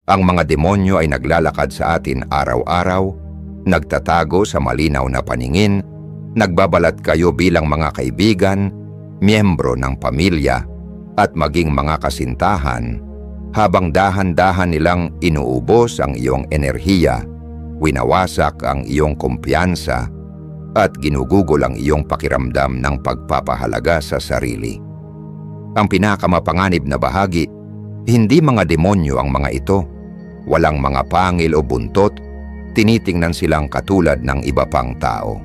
Ang mga demonyo ay naglalakad sa atin araw-araw, nagtatago sa malinaw na paningin, nagbabalat kayo bilang mga kaibigan, miyembro ng pamilya, at maging mga kasintahan, habang dahan-dahan nilang inuubos ang iyong enerhiya, winawasak ang iyong kumpiyansa, at ginugugol ang iyong pakiramdam ng pagpapahalaga sa sarili. Ang pinakamapanganib na bahagi, hindi mga demonyo ang mga ito. Walang mga pangil o buntot, tinitingnan silang katulad ng iba pang tao.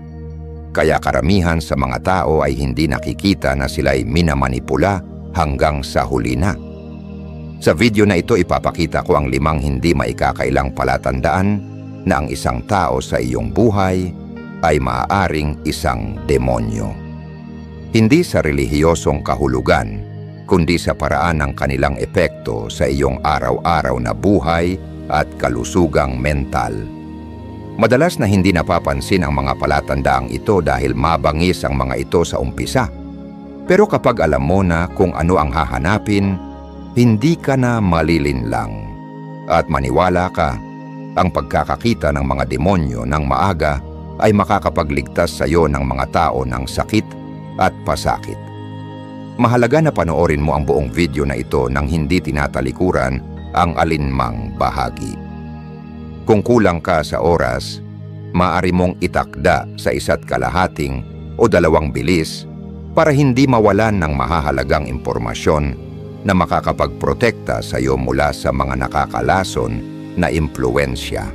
Kaya karamihan sa mga tao ay hindi nakikita na sila'y minamanipula hanggang sa huli na. Sa video na ito ipapakita ko ang 5 hindi maikakailang palatandaan na ang isang tao sa iyong buhay ay maaaring isang demonyo. Hindi sa relihiyosong kahulugan, kundi sa paraan ng kanilang epekto sa iyong araw-araw na buhay at kalusugang mental. Madalas na hindi napapansin ang mga palatandaang ito dahil mabangis ang mga ito sa umpisa. Pero kapag alam mo na kung ano ang hahanapin, hindi ka na malilinlang. At maniwala ka, ang pagkakakita ng mga demonyo ng maaga ay makakapagligtas sa iyo ng mga tao ng sakit at pasakit. Mahalaga na panoorin mo ang buong video na ito nang hindi tinatalikuran ang alinmang bahagi. Kung kulang ka sa oras, maaari mong itakda sa 1.5 o 2 bilis para hindi mawalan ng mahahalagang impormasyon na makakapagprotekta sa iyo mula sa mga nakakalason na impluwensya.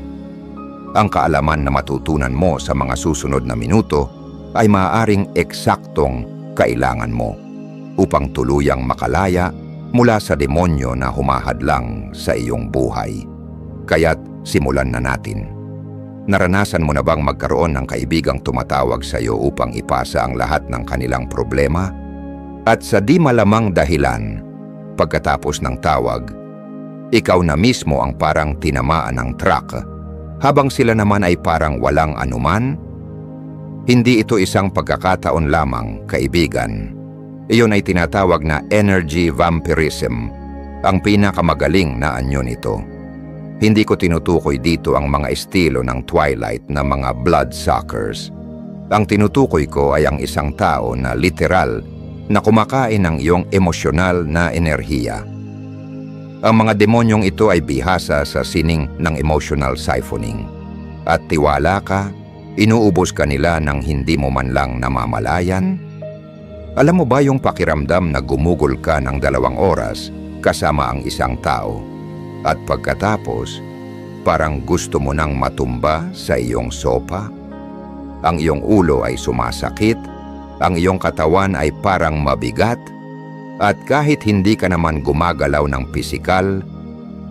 Ang kaalaman na matutunan mo sa mga susunod na minuto ay maaaring eksaktong kailangan mo upang tuluyang makalaya mula sa demonyo na humahadlang sa iyong buhay. Kaya't simulan na natin. Naranasan mo na bang magkaroon ng kaibigang tumatawag sa iyo upang ipasa ang lahat ng kanilang problema? At sa di malamang dahilan, pagkatapos ng tawag, ikaw na mismo ang parang tinamaan ng truck, habang sila naman ay parang walang anuman? Hindi ito isang pagkakataon lamang, kaibigan. Iyon ay tinatawag na energy vampirism, ang pinakamagaling na anyo nito. Hindi ko tinutukoy dito ang mga estilo ng Twilight na mga bloodsuckers. Ang tinutukoy ko ay ang isang tao na literal na kumakain ng iyong emosyonal na enerhiya. Ang mga demonyong ito ay bihasa sa sining ng emotional siphoning. At tiwala ka, inuubos ka nila nang hindi mo man lang namamalayan. Alam mo ba yung pakiramdam na gumugol ka ng 2 oras kasama ang isang tao at pagkatapos parang gusto mo nang matumba sa iyong sopa? Ang iyong ulo ay sumasakit, ang iyong katawan ay parang mabigat, at kahit hindi ka naman gumagalaw ng pisikal,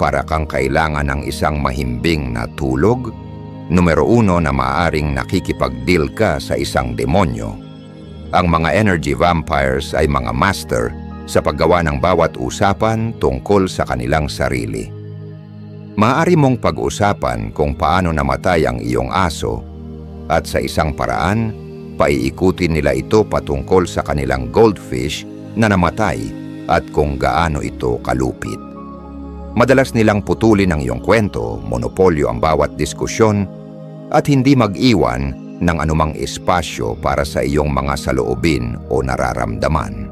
para kang kailangan ng isang mahimbing na tulog. Numero 1 na maaaring nakikipag-deal ka sa isang demonyo. Ang mga energy vampires ay mga master sa paggawa ng bawat usapan tungkol sa kanilang sarili. Maaari mong pag-usapan kung paano namatay ang iyong aso at sa isang paraan, paiikutin nila ito patungkol sa kanilang goldfish na namatay at kung gaano ito kalupit. Madalas nilang putulin ang iyong kwento, monopolyo ang bawat diskusyon, at hindi mag-iwan ng anumang espasyo para sa iyong mga saloobin o nararamdaman.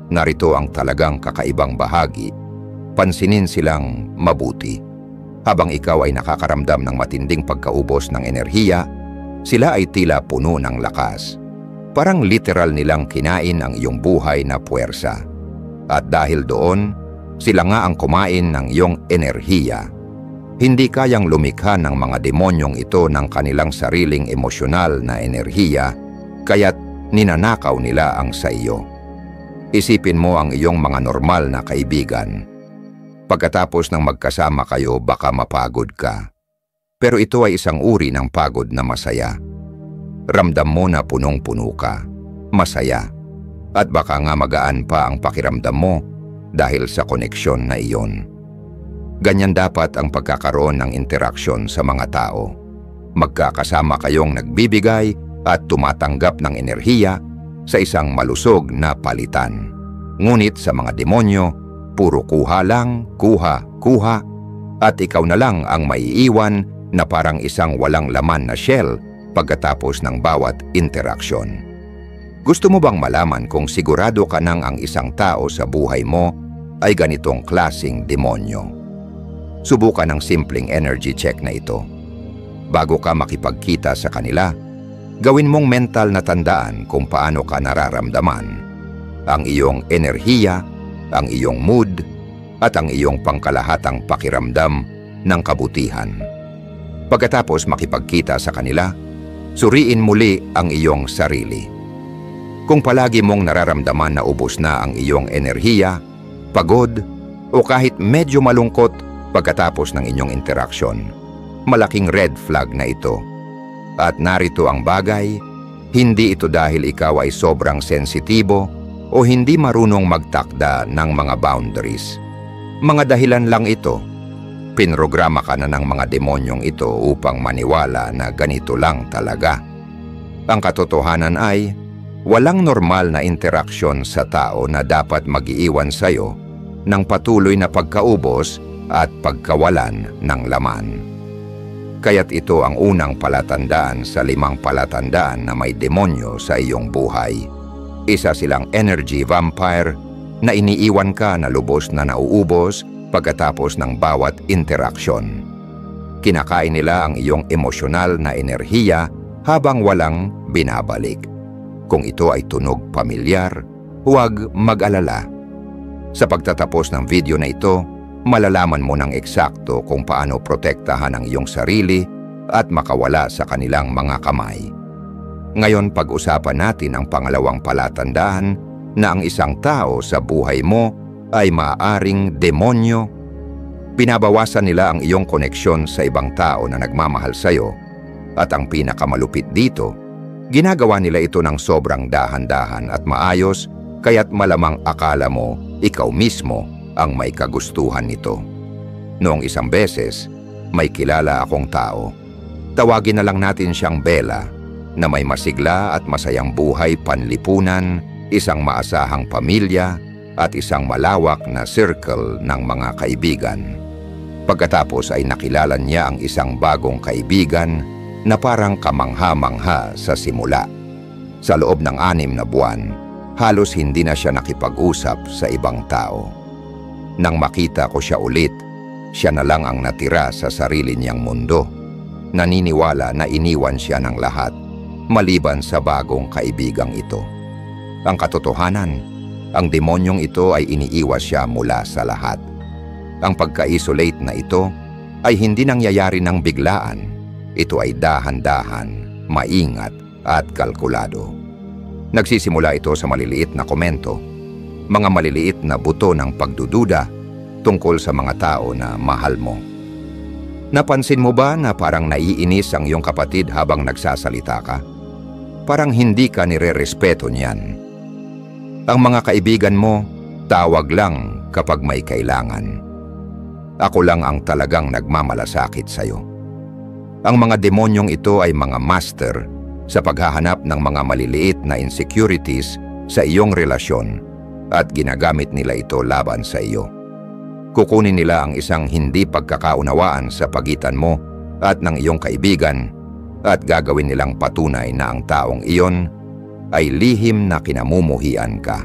Narito ang talagang kakaibang bahagi. Pansinin silang mabuti. Habang ikaw ay nakakaramdam ng matinding pagkaubos ng enerhiya, sila ay tila puno ng lakas. Parang literal nilang kinain ang iyong buhay na puwersa. At dahil doon, sila nga ang kumain ng iyong enerhiya. Hindi kayang lumikha ng mga demonyong ito ng kanilang sariling emosyonal na enerhiya, kaya't ninanakaw nila ang sa iyo. Isipin mo ang iyong mga normal na kaibigan. Pagkatapos ng magkasama kayo, baka mapagod ka. Pero ito ay isang uri ng pagod na masaya. Ramdam mo na punong-puno ka, masaya, at baka nga magaan pa ang pakiramdam mo dahil sa koneksyon na iyon. Ganyan dapat ang pagkakaroon ng interaksyon sa mga tao. Magkakasama kayong nagbibigay at tumatanggap ng enerhiya sa isang malusog na palitan. Ngunit sa mga demonyo, puro kuha lang, kuha, kuha, at ikaw na lang ang maiiwan na parang isang walang laman na shell pagkatapos ng bawat interaksyon. Gusto mo bang malaman kung sigurado ka nang ang isang tao sa buhay mo ay ganitong klaseng demonyo? Subukan ang simpleng energy check na ito. Bago ka makipagkita sa kanila, gawin mong mental na tandaan kung paano ka nararamdaman, ang iyong enerhiya, ang iyong mood, at ang iyong pangkalahatang pakiramdam ng kabutihan. Pagkatapos makipagkita sa kanila, suriin muli ang iyong sarili. Kung palagi mong nararamdaman na ubos na ang iyong enerhiya, pagod, o kahit medyo malungkot pagkatapos ng inyong interaksyon, malaking red flag na ito. At narito ang bagay, hindi ito dahil ikaw ay sobrang sensitibo o hindi marunong magtakda ng mga boundaries. Mga dahilan lang ito. Pinrograma ka na ng mga demonyong ito upang maniwala na ganito lang talaga. Ang katotohanan ay, walang normal na interaksyon sa tao na dapat mag-iiwan sa'yo ng patuloy na pagkaubos at pagkawalan ng laman. Kaya't ito ang unang palatandaan sa 5 palatandaan na may demonyo sa iyong buhay. Isa silang energy vampire na iniiwan ka na lubos na nauubos pagkatapos ng bawat interaksyon. Kinakain nila ang iyong emosyonal na enerhiya habang walang binabalik. Kung ito ay tunog pamilyar, huwag mag-alala. Sa pagtatapos ng video na ito, malalaman mo ng eksakto kung paano protektahan ang iyong sarili at makawala sa kanilang mga kamay. Ngayon pag-usapan natin ang pangalawang palatandaan na ang isang tao sa buhay mo ay maaaring demonyo. Binabawasan nila ang iyong koneksyon sa ibang tao na nagmamahal sa iyo. At ang pinakamalupit dito, ginagawa nila ito ng sobrang dahan-dahan at maayos, kaya't malamang akala mo ikaw mismo ang may kagustuhan nito. Noong isang beses, may kilala akong tao. Tawagin na lang natin siyang Bella, na may masigla at masayang buhay panlipunan, isang maasahang pamilya, at isang malawak na circle ng mga kaibigan. Pagkatapos ay nakilala niya ang isang bagong kaibigan na parang kamangha-mangha sa simula. Sa loob ng 6 na buwan, halos hindi na siya nakipag-usap sa ibang tao. Nang makita ko siya ulit, siya na lang ang natira sa sarili niyang mundo. Naniniwala na iniwan siya ng lahat, maliban sa bagong kaibigang ito. Ang katotohanan, ang demonyong ito ay iniiwas siya mula sa lahat. Ang pagka-isolate na ito ay hindi nangyayari ng biglaan. Ito ay dahan-dahan, maingat at kalkulado. Nagsisimula ito sa maliliit na komento, mga maliliit na buto ng pagdududa tungkol sa mga tao na mahal mo. Napansin mo ba na parang naiinis ang iyong kapatid habang nagsasalita ka? Parang hindi ka nire-respeto niyan. Ang mga kaibigan mo, tawag lang kapag may kailangan. Ako lang ang talagang nagmamalasakit sa'yo. Ang mga demonyong ito ay mga master sa paghahanap ng mga maliliit na insecurities sa iyong relasyon at ginagamit nila ito laban sa iyo. Kukunin nila ang isang hindi pagkakaunawaan sa pagitan mo at ng iyong kaibigan at gagawin nilang patunay na ang taong iyon ay lihim na kinamumuhian ka.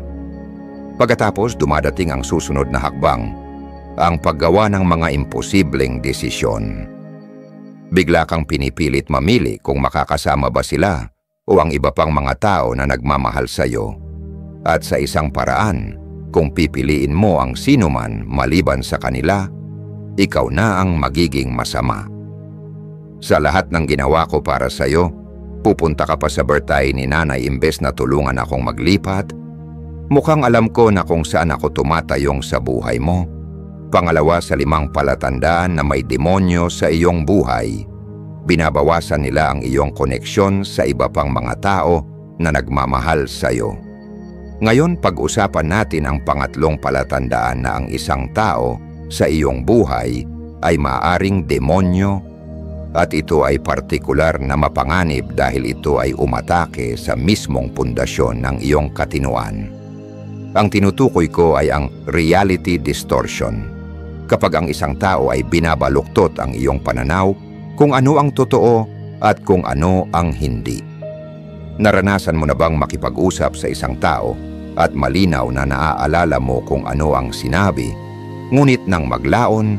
Pagkatapos dumadating ang susunod na hakbang, ang paggawa ng mga imposibleng desisyon. Bigla kang pinipilit mamili kung makakasama ba sila o ang iba pang mga tao na nagmamahal sa iyo. At sa isang paraan, kung pipiliin mo ang sinuman maliban sa kanila, ikaw na ang magiging masama. Sa lahat ng ginawa ko para sa iyo, pupunta ka pa sa birthday ni nanay imbes na tulungan akong maglipat. Mukhang alam ko na kung saan ako tumatayong sa buhay mo. Pangalawa sa 5 palatandaan na may demonyo sa iyong buhay, binabawasan nila ang iyong koneksyon sa iba pang mga tao na nagmamahal sa iyo. Ngayon pag-usapan natin ang pangatlong palatandaan na ang isang tao sa iyong buhay ay maaaring demonyo at ito ay partikular na mapanganib dahil ito ay umatake sa mismong pundasyon ng iyong katinuan. Ang tinutukoy ko ay ang reality distortion. kapag ang isang tao ay binabaluktot ang iyong pananaw kung ano ang totoo at kung ano ang hindi. Naranasan mo na bang makipag-usap sa isang tao at malinaw na naaalala mo kung ano ang sinabi, ngunit nang maglaon,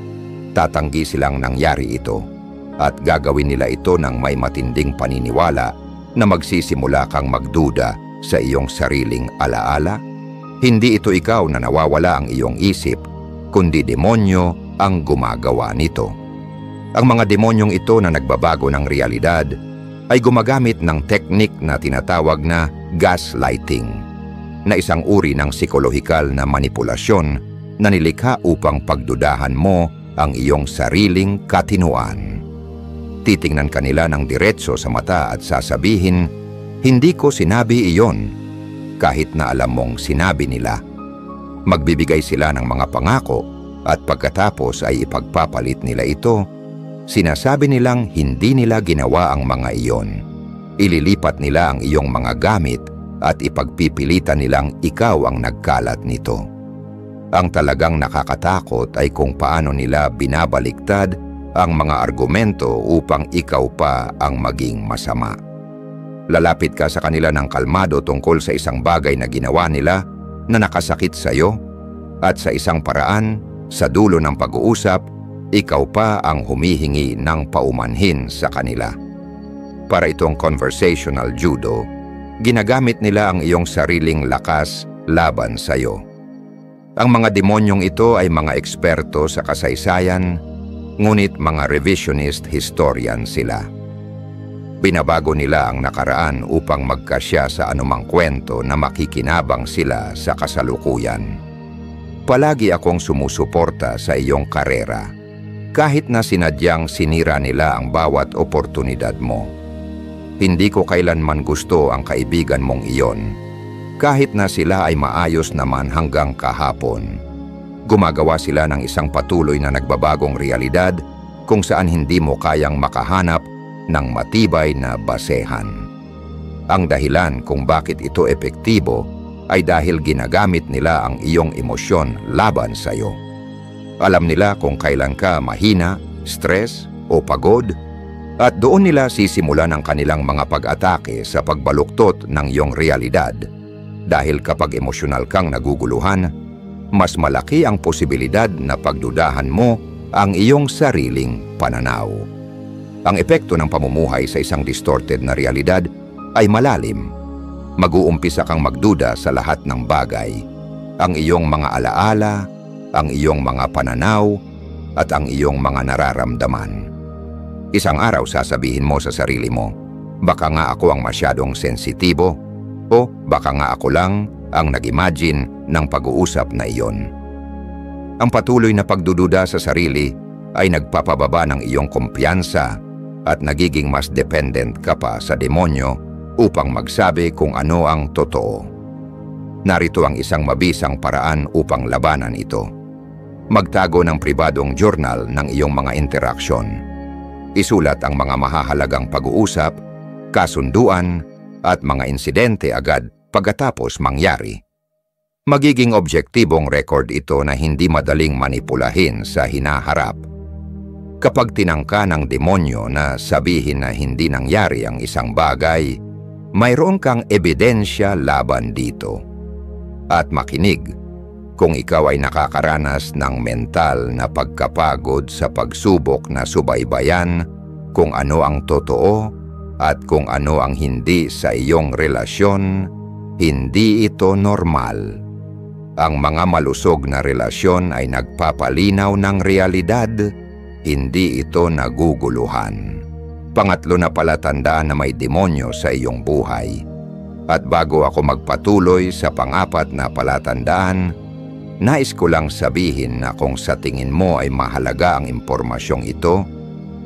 tatanggi silang nangyari ito at gagawin nila ito ng may matinding paniniwala na magsisimula kang magduda sa iyong sariling alaala? Hindi ito ikaw na nawawala ang iyong isip, kundi demonyo ang gumagawa nito. Ang mga demonyong ito na nagbabago ng realidad ay gumagamit ng teknik na tinatawag na gaslighting, na isang uri ng psikolohikal na manipulasyon na nilikha upang pagdudahan mo ang iyong sariling katinuan. Titingnan kanila ng diretso sa mata at sasabihin, "Hindi ko sinabi iyon," kahit na alam mong sinabi nila. Magbibigay sila ng mga pangako at pagkatapos ay ipagpapalit nila ito. Sinasabi nilang hindi nila ginawa ang mga iyon. Ililipat nila ang iyong mga gamit at ipagpipilitan nilang ikaw ang nagkalat nito. Ang talagang nakakatakot ay kung paano nila binabaliktad ang mga argumento upang ikaw pa ang maging masama. Lalapit ka sa kanila ng kalmado tungkol sa isang bagay na ginawa nila na nakasakit sa iyo, at sa isang paraan, sa dulo ng pag-uusap, ikaw pa ang humihingi ng paumanhin sa kanila. Para itong conversational judo, ginagamit nila ang iyong sariling lakas laban sa iyo. Ang mga demonyong ito ay mga eksperto sa kasaysayan, ngunit mga revisionist historian sila. Binabago nila ang nakaraan upang magkasya sa anumang kwento na makikinabang sila sa kasalukuyan. Palagi akong sumusuporta sa iyong karera, kahit na sinadyang sinira nila ang bawat oportunidad mo. Hindi ko kailanman gusto ang kaibigan mong iyon, kahit na sila ay maayos naman hanggang kahapon. Gumagawa sila ng isang patuloy na nagbabagong realidad kung saan hindi mo kayang makahanap ng matibay na basehan. Ang dahilan kung bakit ito epektibo ay dahil ginagamit nila ang iyong emosyon laban sa iyo. Alam nila kung kailan ka mahina, stress o pagod, at doon nila sisimulan ang kanilang mga pag-atake sa pagbaluktot ng iyong realidad. Dahil kapag emosyonal kang naguguluhan, mas malaki ang posibilidad na pagdudahan mo ang iyong sariling pananaw. Ang epekto ng pamumuhay sa isang distorted na realidad ay malalim. Mag-uumpisa kang magduda sa lahat ng bagay, ang iyong mga alaala, ang iyong mga pananaw, at ang iyong mga nararamdaman. Isang araw sasabihin mo sa sarili mo, baka nga ako ang masyadong sensitibo, o baka nga ako lang ang nag-imagine ng pag-uusap na iyon. Ang patuloy na pagdududa sa sarili ay nagpapababa ng iyong kumpiyansa at nagiging mas dependent ka pa sa demonyo upang magsabi kung ano ang totoo. Narito ang isang mabisang paraan upang labanan ito. Magtago ng pribadong journal ng iyong mga interaksyon. Isulat ang mga mahahalagang pag-uusap, kasunduan, at mga insidente agad pagkatapos mangyari. Magiging objektibong record ito na hindi madaling manipulahin sa hinaharap. Kapag tinangka ng demonyo na sabihin na hindi nangyari ang isang bagay, mayroon kang ebidensya laban dito. At makinig, kung ikaw ay nakakaranas ng mental na pagkapagod sa pagsubok na subaybayan kung ano ang totoo at kung ano ang hindi sa iyong relasyon, hindi ito normal. Ang mga malusog na relasyon ay nagpapalinaw ng realidad, hindi ito naguguluhan. Pangatlo na palatandaan na may demonyo sa iyong buhay. At bago ako magpatuloy sa pang-apat na palatandaan, nais ko lang sabihin na kung sa tingin mo ay mahalaga ang impormasyong ito,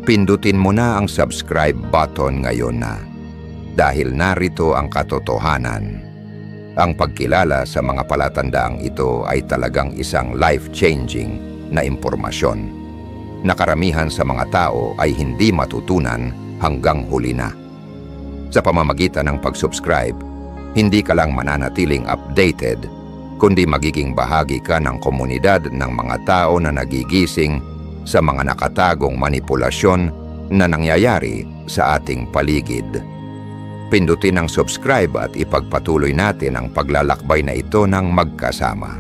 pindutin mo na ang subscribe button ngayon na. Dahil narito ang katotohanan. Ang pagkilala sa mga palatandaang ito ay talagang isang life-changing na impormasyon na karamihan sa mga tao ay hindi matutunan hanggang huli na. Sa pamamagitan ng pag-subscribe, hindi ka lang mananatiling updated, kundi magiging bahagi ka ng komunidad ng mga tao na nagigising sa mga nakatagong manipulasyon na nangyayari sa ating paligid. Pindutin ang subscribe at ipagpatuloy natin ang paglalakbay na ito ng magkasama.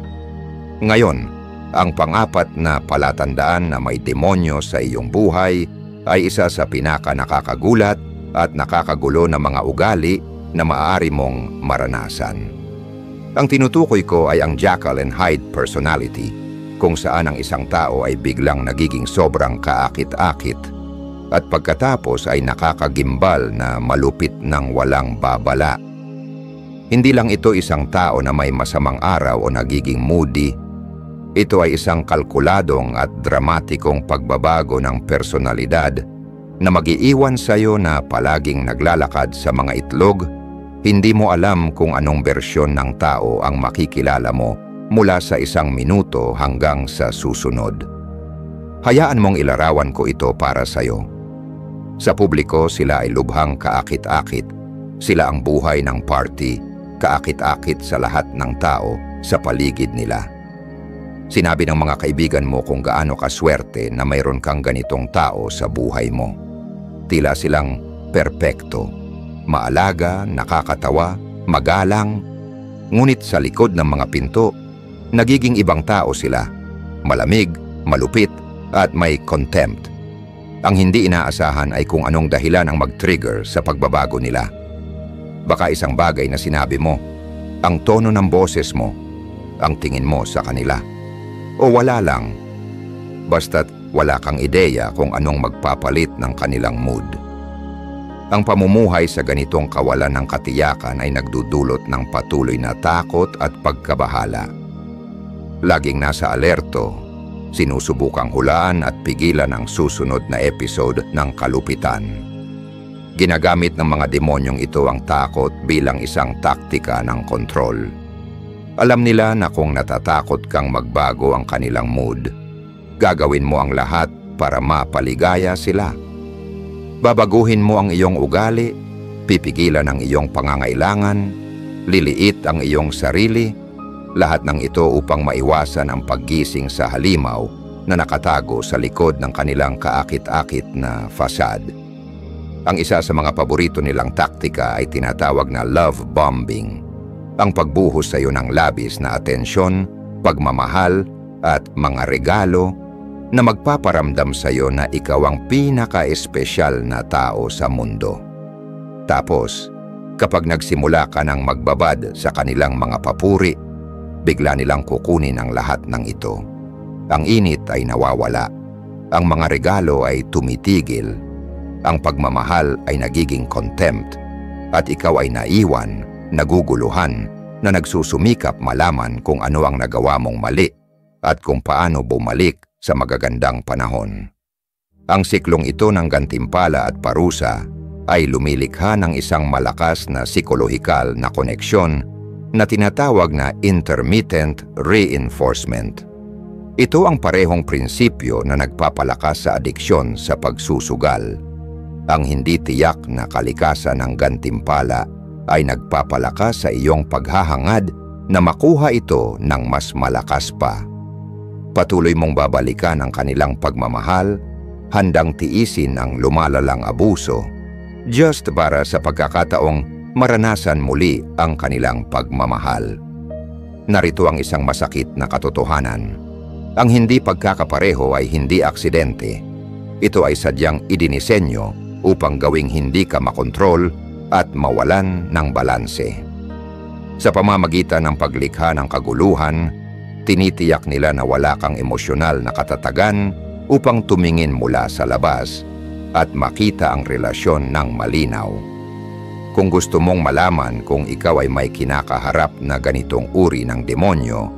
Ngayon, ang pang-apat na palatandaan na may demonyo sa iyong buhay ay isa sa pinaka-nakakagulat at nakakagulo na mga ugali na maaari mong maranasan. Ang tinutukoy ko ay ang Jekyll and Hyde personality, kung saan ang isang tao ay biglang nagiging sobrang kaakit-akit at pagkatapos ay nakakagimbal na malupit ng walang babala. Hindi lang ito isang tao na may masamang araw o nagiging moody. Ito ay isang kalkuladong at dramatikong pagbabago ng personalidad na mag-iiwan sa iyo na palaging naglalakad sa mga itlog. Hindi mo alam kung anong bersyon ng tao ang makikilala mo mula sa 1 minuto hanggang sa susunod. Hayaan mong ilarawan ko ito para sa iyo. Sa publiko, sila ay lubhang kaakit-akit. Sila ang buhay ng party, kaakit-akit sa lahat ng tao sa paligid nila. Sinabi ng mga kaibigan mo kung gaano kaswerte na mayroon kang ganitong tao sa buhay mo. Tila silang perpekto, maalaga, nakakatawa, magalang, ngunit sa likod ng mga pinto, nagiging ibang tao sila, malamig, malupit, at may contempt. Ang hindi inaasahan ay kung anong dahilan ang mag-trigger sa pagbabago nila. Baka isang bagay na sinabi mo, ang tono ng boses mo, ang tingin mo sa kanila. O wala lang, basta't wala kang ideya kung anong magpapalit ng kanilang mood. Ang pamumuhay sa ganitong kawalan ng katiyakan ay nagdudulot ng patuloy na takot at pagkabahala. Laging nasa alerto, sinusubukang hulaan at pigilan ang susunod na episode ng kalupitan. Ginagamit ng mga demonyong ito ang takot bilang isang taktika ng kontrol. Alam nila na kung natatakot kang magbago ang kanilang mood, gagawin mo ang lahat para mapaligaya sila. Babaguhin mo ang iyong ugali, pipigilan ang iyong pangangailangan, liliit ang iyong sarili, lahat ng ito upang maiwasan ang paggising sa halimaw na nakatago sa likod ng kanilang kaakit-akit na fasad. Ang isa sa mga paborito nilang taktika ay tinatawag na love bombing. Ang pagbuhos sa iyo ng labis na atensyon, pagmamahal at mga regalo na magpaparamdam sa iyo na ikaw ang pinaka-espesyal na tao sa mundo. Tapos, kapag nagsimula ka ng magbabad sa kanilang mga papuri, bigla nilang kukunin ang lahat ng ito. Ang init ay nawawala, ang mga regalo ay tumitigil, ang pagmamahal ay nagiging contempt, at ikaw ay naiwan, naguguluhan, na nagsusumikap malaman kung ano ang nagawa mong mali at kung paano bumalik sa magagandang panahon. Ang siklong ito ng gantimpala at parusa ay lumilikha ng isang malakas na psikolohikal na koneksyon na tinatawag na intermittent reinforcement. Ito ang parehong prinsipyo na nagpapalakas sa adiksyon sa pagsusugal. Ang hindi tiyak na kalikasan ng gantimpala ay nagpapalakas sa iyong paghahangad na makuha ito ng mas malakas pa. Patuloy mong babalikan ang kanilang pagmamahal, handang tiisin ang lumalalang abuso, just para sa pagkakataong maranasan muli ang kanilang pagmamahal. Narito ang isang masakit na katotohanan. Ang hindi pagkakapareho ay hindi aksidente. Ito ay sadyang idinisenyo upang gawing hindi ka makontrol at mawalan ng balanse. Sa pamamagitan ng paglikha ng kaguluhan, tinitiyak nila na wala kang emosyonal na katatagan upang tumingin mula sa labas at makita ang relasyon ng malinaw. Kung gusto mong malaman kung ikaw ay may kinakaharap na ganitong uri ng demonyo,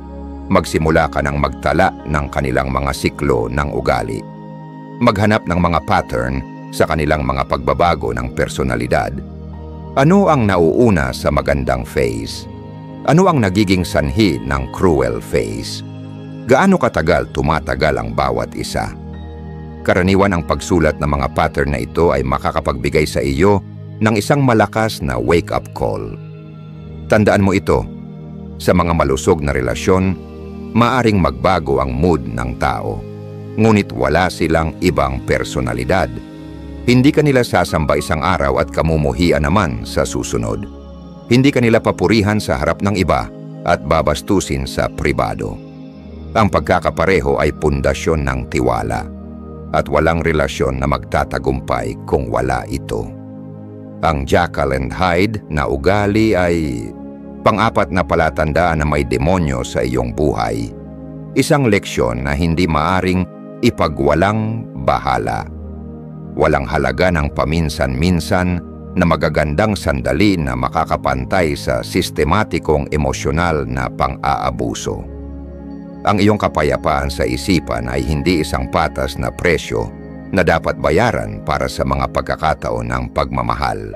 magsimula ka ng magtala ng kanilang mga siklo ng ugali. Maghanap ng mga pattern sa kanilang mga pagbabago ng personalidad. Ano ang nauuna sa magandang phase? Ano ang nagiging sanhi ng cruel phase? Gaano katagal tumatagal ang bawat isa? Karaniwan ang pagsulat ng mga pattern na ito ay makakapagbigay sa iyo ng isang malakas na wake-up call. Tandaan mo ito, Sa mga malusog na relasyon, maaring magbago ang mood ng tao. Ngunit wala silang ibang personalidad. Hindi kanila sasamba isang araw at kamumuhian naman sa susunod. Hindi kanila papurihan sa harap ng iba at babastusin sa pribado. Ang pagkakapareho ay pundasyon ng tiwala at walang relasyon na magtatagumpay kung wala ito. Ang Jekyll and Hyde na ugali ay pang-apat na palatandaan na may demonyo sa iyong buhay. Isang leksyon na hindi maaring ipagwalang bahala. Walang halaga ng paminsan-minsan na magagandang sandali na makakapantay sa sistematikong emosyonal na pang-aabuso. Ang iyong kapayapaan sa isipan ay hindi isang patas na presyo na dapat bayaran para sa mga pagkakataon ng pagmamahal.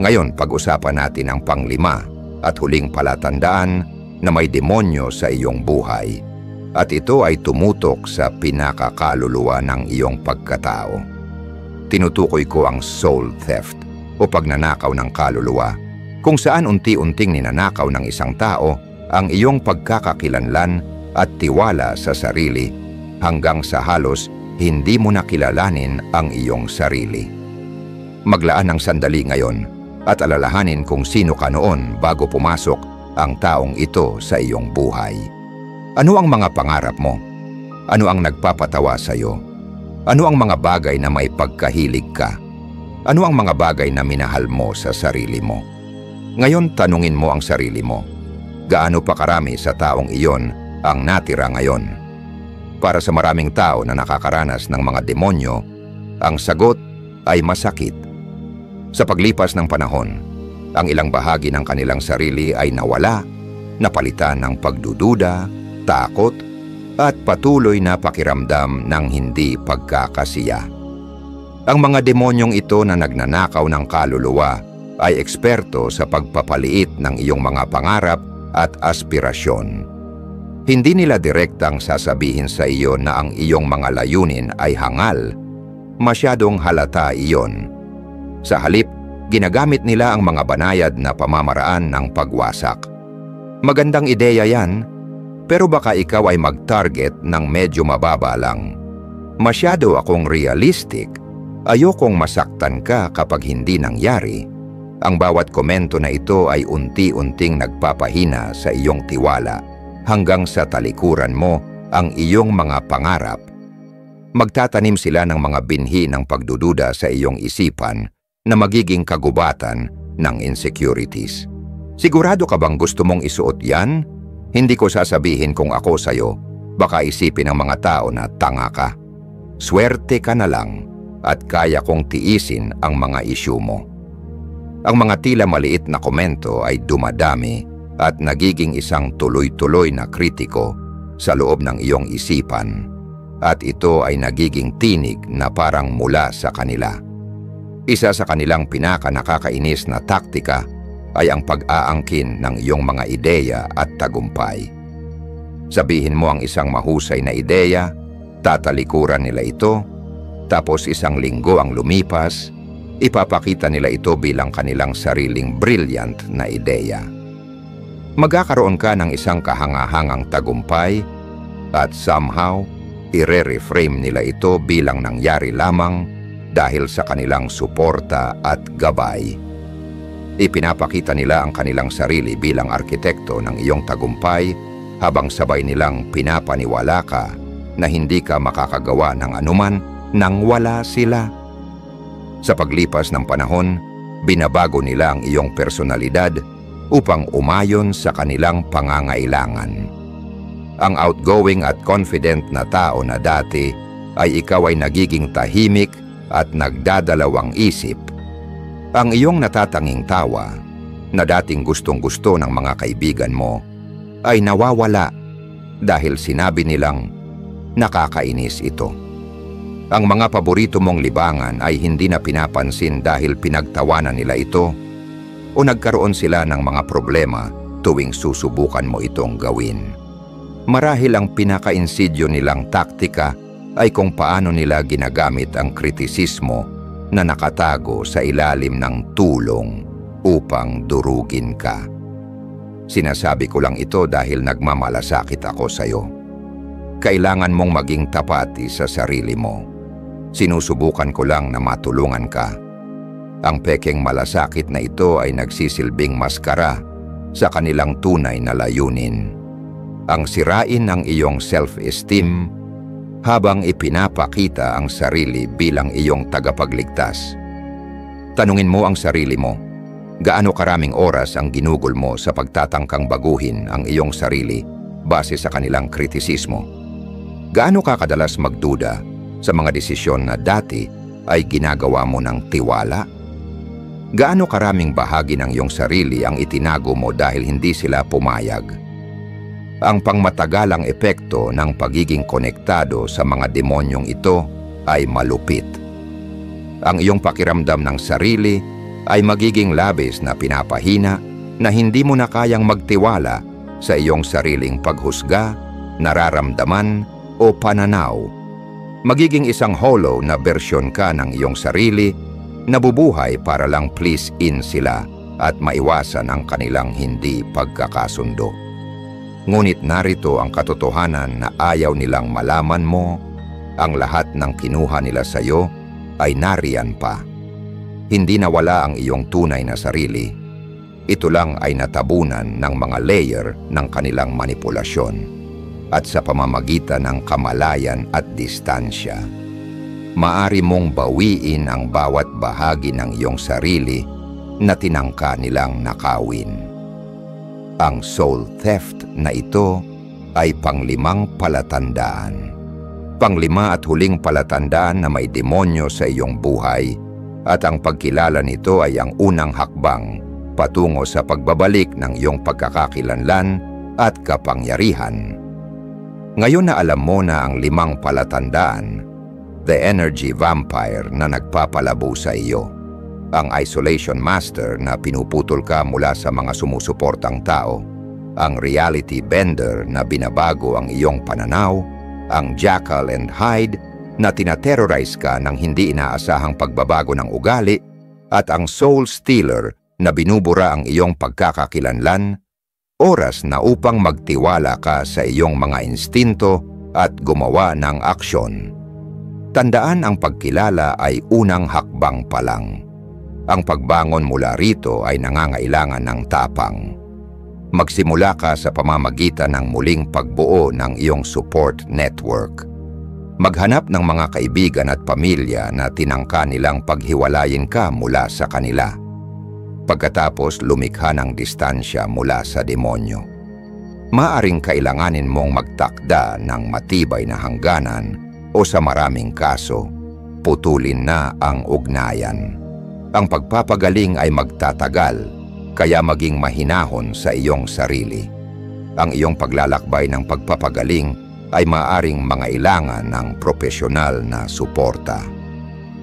Ngayon, pag-usapan natin ang pang-5 at huling palatandaan na may demonyo sa iyong buhay. At ito ay tumutok sa pinakakaluluwa ng iyong pagkatao. Tinutukoy ko ang soul theft o pagnanakaw ng kaluluwa, kung saan unti-unting ninanakaw ng isang tao ang iyong pagkakakilanlan at tiwala sa sarili hanggang sa halos hindi mo nakilalanin ang iyong sarili. Maglaan ng sandali ngayon at alalahanin kung sino ka noon bago pumasok ang taong ito sa iyong buhay. Ano ang mga pangarap mo? Ano ang nagpapatawa sa iyo? Ano ang mga bagay na may pagkahilig ka? Ano ang mga bagay na minahal mo sa sarili mo? Ngayon tanungin mo ang sarili mo. Gaano pa karami sa taong iyon ang natira ngayon? Para sa maraming tao na nakakaranas ng mga demonyo, ang sagot ay masakit. Sa paglipas ng panahon, ang ilang bahagi ng kanilang sarili ay nawala, napalitan ng pagdududa, takot, at patuloy na pakiramdam ng hindi pagkakasiya. Ang mga demonyong ito na nagnanakaw ng kaluluwa ay eksperto sa pagpapaliit ng iyong mga pangarap at aspirasyon. Hindi nila direktang sasabihin sa iyo na ang iyong mga layunin ay hangal. Masyadong halata iyon. Sa halip, ginagamit nila ang mga banayad na pamamaraan ng pagwasak. Magandang ideya yan, pero baka ikaw ay mag-target ng medyo mababa lang. Masyado akong realistic. Ayokong masaktan ka kapag hindi nangyari. Ang bawat komento na ito ay unti-unting nagpapahina sa iyong tiwala hanggang sa talikuran mo ang iyong mga pangarap. Magtatanim sila ng mga binhi ng pagdududa sa iyong isipan na magiging kagubatan ng insecurities. Sigurado ka bang gusto mong isuot yan? Hindi ko sasabihin kung ako sa'yo, baka isipin ng mga tao na tanga ka. Swerte ka na lang at kaya kong tiisin ang mga isyu mo. Ang mga tila maliit na komento ay dumadami at nagiging isang tuloy-tuloy na kritiko sa loob ng iyong isipan. At ito ay nagiging tinig na parang mula sa kanila. Isa sa kanilang pinaka-nakakainis na taktika ay ang pag-aangkin ng iyong mga ideya at tagumpay. Sabihin mo ang isang mahusay na ideya, tatalikuran nila ito, tapos isang linggo ang lumipas, ipapakita nila ito bilang kanilang sariling brilliant na ideya. Magkakaroon ka ng isang kahangahangang tagumpay at somehow, ire-reframe nila ito bilang nangyari lamang dahil sa kanilang suporta at gabay. Ipinapakita nila ang kanilang sarili bilang arkitekto ng iyong tagumpay habang sabay nilang pinapaniwala ka na hindi ka makakagawa ng anuman nang wala sila. Sa paglipas ng panahon, binabago nila ang iyong personalidad upang umayon sa kanilang pangangailangan. Ang outgoing at confident na tao na dati ay ikaw ay nagiging tahimik at nagdadalawang isip. Ang iyong natatanging tawa na dating gustong-gusto ng mga kaibigan mo ay nawawala dahil sinabi nilang nakakainis ito. Ang mga paborito mong libangan ay hindi na pinapansin dahil pinagtawanan nila ito o nagkaroon sila ng mga problema tuwing susubukan mo itong gawin. Marahil ang pinaka-insidyo nilang taktika ay kung paano nila ginagamit ang kritisismo na nakatago sa ilalim ng tulong upang durugin ka. Sinasabi ko lang ito dahil nagmamalasakit ako sa'yo. Kailangan mong maging tapat sa sarili mo. Sinusubukan ko lang na matulungan ka. Ang pekeng malasakit na ito ay nagsisilbing maskara sa kanilang tunay na layunin. Ang sirain ng iyong self-esteem habang ipinapakita ang sarili bilang iyong tagapagligtas. Tanungin mo ang sarili mo, gaano karaming oras ang ginugol mo sa pagtatangkang baguhin ang iyong sarili base sa kanilang kritisismo? Gaano ka kadalas magduda sa mga desisyon na dati ay ginagawa mo ng tiwala? Gaano karaming bahagi ng iyong sarili ang itinago mo dahil hindi sila pumayag? Ang pangmatagalang epekto ng pagiging konektado sa mga demonyong ito ay malupit. Ang iyong pakiramdam ng sarili ay magiging labis na pinapahina na hindi mo na kayang magtiwala sa iyong sariling paghusga, nararamdaman o pananaw. Magiging isang hollow na bersyon ka ng iyong sarili na bubuhay para lang please in sila at maiwasan ang kanilang hindi pagkakasundo. Ngunit narito ang katotohanan na ayaw nilang malaman mo, ang lahat ng kinuha nila sa iyo ay nariyan pa. Hindi nawala ang iyong tunay na sarili. Ito lang ay natabunan ng mga layer ng kanilang manipulasyon at sa pamamagitan ng kamalayan at distansya. Maari mong bawiin ang bawat bahagi ng iyong sarili na tinangka nilang nakawin. Ang soul theft na ito ay panglimang palatandaan. Panglima at huling palatandaan na may demonyo sa iyong buhay at ang pagkilala nito ay ang unang hakbang patungo sa pagbabalik ng iyong pagkakakilanlan at kapangyarihan. Ngayon na alam mo na ang 5 palatandaan, the energy vampire na nagpapalabo sa iyo, ang isolation master na pinuputol ka mula sa mga sumusuportang tao, ang reality bender na binabago ang iyong pananaw, ang Jekyll and Hyde na tinaterrorize ka ng hindi inaasahang pagbabago ng ugali, at ang soul stealer na binubura ang iyong pagkakakilanlan. Oras na upang magtiwala ka sa iyong mga instinto at gumawa ng aksyon. Tandaan, ang pagkilala ay unang hakbang pa lang. Ang pagbangon mula rito ay nangangailangan ng tapang. Magsimula ka sa pamamagitan ng muling pagbuo ng iyong support network. Maghanap ng mga kaibigan at pamilya na tinangka nilang paghiwalayin ka mula sa kanila. Pagkatapos lumikha ng distansya mula sa demonyo. Maaring kailanganin mong magtakda ng matibay na hangganan o sa maraming kaso, putulin na ang ugnayan. Ang pagpapagaling ay magtatagal, kaya maging mahinahon sa iyong sarili. Ang iyong paglalakbay ng pagpapagaling ay maaring mangailangan ng propesyonal na suporta.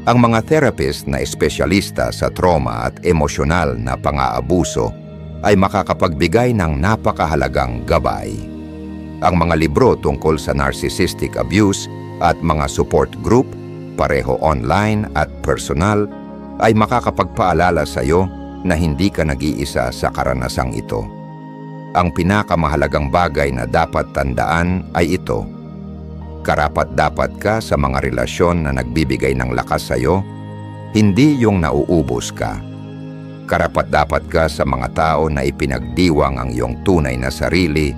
Ang mga therapist na espesyalista sa trauma at emosyonal na pang-aabuso ay makakapagbigay ng napakahalagang gabay. Ang mga libro tungkol sa narcissistic abuse at mga support group, pareho online at personal, ay makakapagpaalala sa iyo na hindi ka nag-iisa sa karanasang ito. Ang pinakamahalagang bagay na dapat tandaan ay ito: karapat-dapat ka sa mga relasyon na nagbibigay ng lakas sa iyo, hindi yung nauubos ka. Karapat-dapat ka sa mga tao na ipinagdiwang ang iyong tunay na sarili,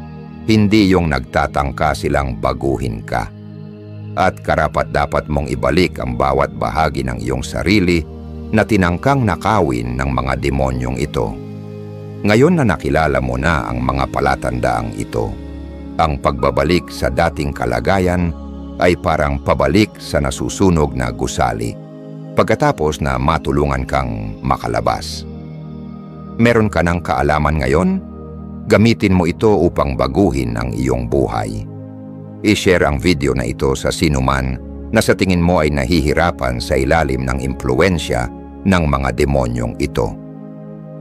hindi yung nagtatangka silang baguhin ka. At karapat-dapat mong ibalik ang bawat bahagi ng iyong sarili na tinangkang nakawin ng mga demonyong ito. Ngayon na nakilala mo na ang mga palatandaang ito, ang pagbabalik sa dating kalagayan ay parang pabalik sa nasusunog na gusali, pagkatapos na matulungan kang makalabas. Meron ka ng kaalaman ngayon? Gamitin mo ito upang baguhin ang iyong buhay. I-share ang video na ito sa sinuman na sa tingin mo ay nahihirapan sa ilalim ng impluwensya ng mga demonyong ito.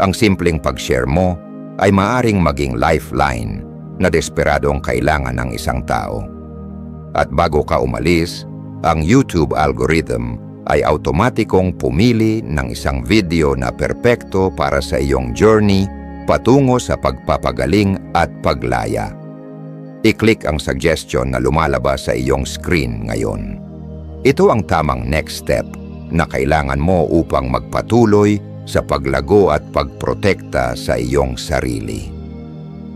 Ang simpleng pag-share mo ay maaring maging lifeline na desperadong kailangan ng isang tao. At bago ka umalis, ang YouTube algorithm ay automatikong pumili ng isang video na perpekto para sa iyong journey patungo sa pagpapagaling at paglaya. I-click ang suggestion na lumalabas sa iyong screen ngayon. Ito ang tamang next step na kailangan mo upang magpatuloy sa paglago at pagprotekta sa iyong sarili.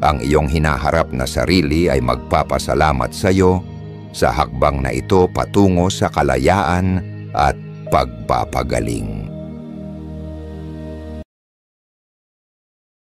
Ang iyong hinaharap na sarili ay magpapasalamat sa iyo sa hakbang na ito patungo sa kalayaan at pagpapagaling.